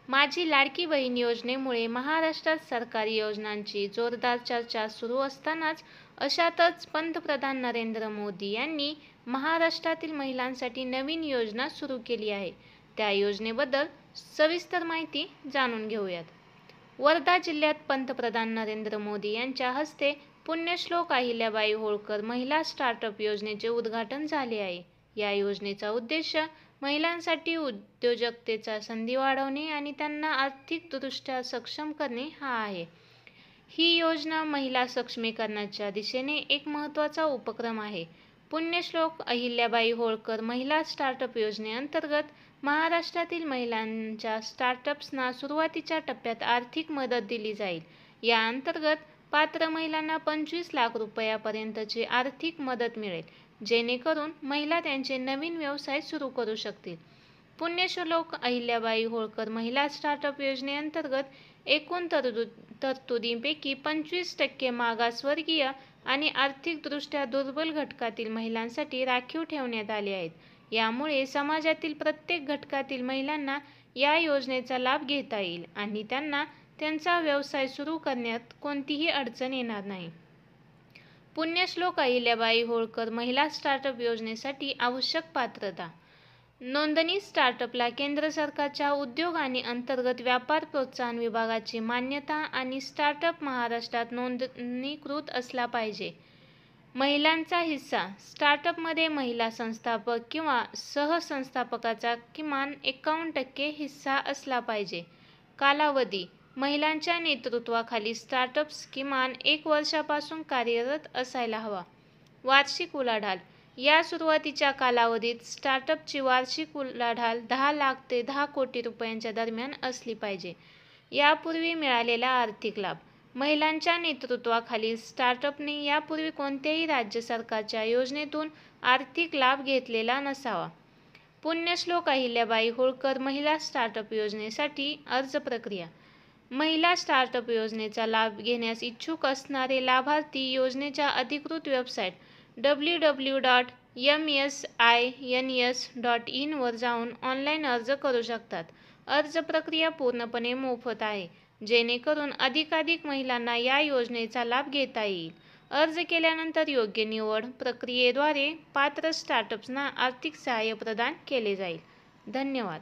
माझी लाडकी बहीण योजनेमुळे महाराष्ट्रात सरकारी योजनांची जोरदार चर्चा सुरू असतानाच अशातच पंतप्रधान नरेंद्र मोदी यांनी महाराष्ट्रातील महिलांसाठी नवीन योजना सुरू केली आहे. त्या योजनेबद्दल सविस्तर माहिती जाणून घेऊयात. वर्धा जिल्ह्यात पंतप्रधान नरेंद्र मोदी यांच्या हस्ते पुण्यश्लोक अहिल्याबाई होळकर महिला स्टार्टअप योजनेचे उद्घाटन झाले आहे. या योजनेचा उद्देश महिलांसाठी उद्योजकतेच्या संधी वाढवणे आणि त्यांना आर्थिकदृष्ट्या सक्षम करणे हा आहे. ही योजना महिला सक्षमीकरणाच्या दिशेने एक महत्त्वाचा उपक्रम आहे. पुण्यश्लोक अहिल्याबाई होळकर महिला स्टार्टअप योजनेअंतर्गत महाराष्ट्रातील महिलांच्या स्टार्टअप्सना सुरुवातीच्या टप्प्यात आर्थिक मदत दिली जाईल. या अंतर्गत पात्र महिलांना 25 लाख रुपयांपर्यंतची आर्थिक मदत मिळेल, जेणेकरून महिला त्यांचे नवीन व्यवसाय सुरू करू शकतील. पुण्यश्लोक अहिल्याबाई होळकर महिला स्टार्टअप योजनेअंतर्गत एकूण तरतुदींपैकी 25% मागासवर्गीय आणि आर्थिकदृष्ट्या दुर्बल घटकातील महिलांसाठी राखीव ठेवण्यात आले आहेत. यामुळे समाजातील प्रत्येक घटकातील महिलांना या योजनेचा लाभ घेता येईल आणि त्यांना त्यांचा व्यवसाय सुरू करण्यात कोणतीही अडचण येणार नाही. पुण्यश्लोक अहिल्याबाई होळकर महिला स्टार्टअप योजनेसाठी आवश्यक पात्रता. नोंदणी. स्टार्टअपला केंद्र सरकारच्या उद्योग आणि अंतर्गत व्यापार प्रोत्साहन विभागाची मान्यता आणि स्टार्टअप महाराष्ट्रात नोंदणीकृत असला पाहिजे. महिलांचा हिस्सा. स्टार्टअपमध्ये महिला संस्थापक किंवा सहसंस्थापकाचा किमान 51% हिस्सा असला पाहिजे. कालावधी. महिलांच्या नेतृत्वाखाली स्टार्टअप्स किमान 1 वर्षापासून कार्यरत असायला हवा. वार्षिक उलाढाल. या सुरुवातीच्या कालावधीत स्टार्टअपची वार्षिक उलाढाल 10 लाख ते 10 कोटी रुपयांच्या दरम्यान असली पाहिजे. यापूर्वी मिळालेला आर्थिक लाभ. महिलांच्या नेतृत्वाखालील स्टार्टअपने यापूर्वी कोणत्याही राज्य सरकारच्या योजनेतून आर्थिक लाभ घेतलेला नसावा. पुण्यश्लोक अहिल्याबाई होळकर महिला स्टार्टअप योजनेसाठी अर्ज प्रक्रिया. महिला स्टार्टअप योजनेचा लाभ घेण्यास इच्छुक असणारे लाभार्थी योजनेच्या अधिकृत वेबसाईट www.msins.in वर जाऊन ऑनलाईन अर्ज करू शकतात. अर्ज प्रक्रिया पूर्णपणे मोफत आहे, जेणेकरून अधिकाधिक महिलांना या योजनेचा लाभ घेता येईल. अर्ज केल्यानंतर योग्य निवड प्रक्रियेद्वारे पात्र स्टार्टअप्सना आर्थिक सहाय्य प्रदान केले जाईल. धन्यवाद.